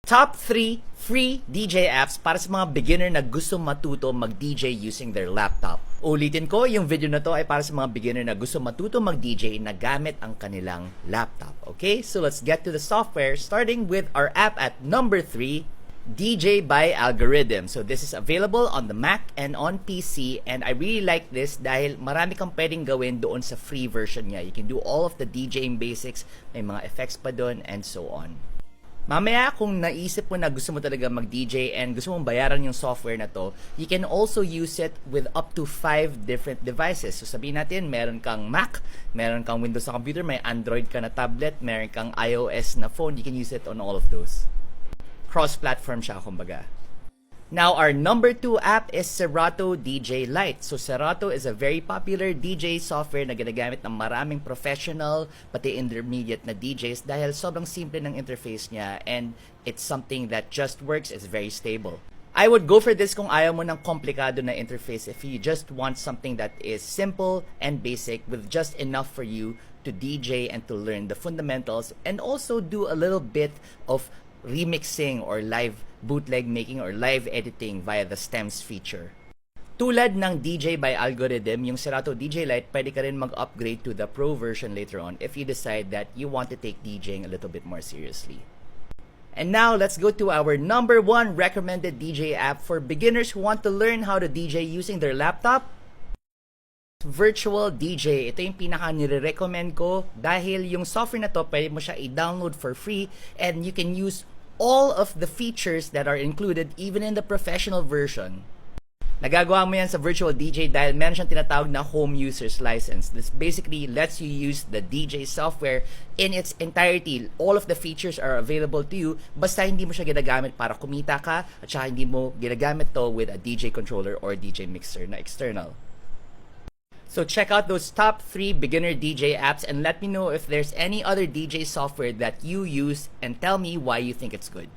Top 3 free DJ apps para sa mga beginner na gusto matuto mag-DJ using their laptop. Ulitin ko, yung video na to ay para sa mga beginner na gusto matuto mag-DJ na gamit ang kanilang laptop. Okay, so let's get to the software starting with our app at number 3, DJ by Algoriddim. So this is available on the Mac and on PC, and I really like this dahil marami kang pwedeng gawin doon sa free version niya. You can do all of the DJing basics, may mga effects pa doon, and so on. Mamaya kung naisip mo na gusto mo talaga mag-DJ and gusto mong bayaran yung software na to, you can also use it with up to 5 different devices. So sabihin natin, meron kang Mac, meron kang Windows na computer, may Android ka na tablet, meron kang iOS na phone, you can use it on all of those. Cross-platform siya, kumbaga. Now, our number 2 app is Serato DJ Lite. So, Serato is a very popular DJ software na ginagamit ng maraming professional, pati intermediate na DJs dahil sobrang simple ng interface niya and it's something that just works, it's very stable. I would go for this kung ayaw mo ng komplikado na interface if you just want something that is simple and basic with just enough for you to DJ and to learn the fundamentals and also do a little bit of remixing or live bootleg making or live editing via the stems feature. Tulad ng DJ by Algoriddim, yung Serato DJ Lite, pwede ka rin mag-upgrade to the Pro version later on if you decide that you want to take DJing a little bit more seriously. And now, let's go to our number 1 recommended DJ app for beginners who want to learn how to DJ using their laptop. Virtual DJ. Ito yung pinaka nire-recommend ko dahil yung software na to, pwede mo siya i-download for free and you can use all of the features that are included even in the professional version. Nagagawa mo yan sa Virtual DJ dahil meron siyang tinatawag na home user's license. This basically lets you use the DJ software in its entirety. All of the features are available to you basta hindi mo siya ginagamit para kumita ka at saka hindi mo ginagamit to with a DJ controller or DJ mixer na external. So check out those top 3 beginner DJ apps and let me know if there's any other DJ software that you use and tell me why you think it's good.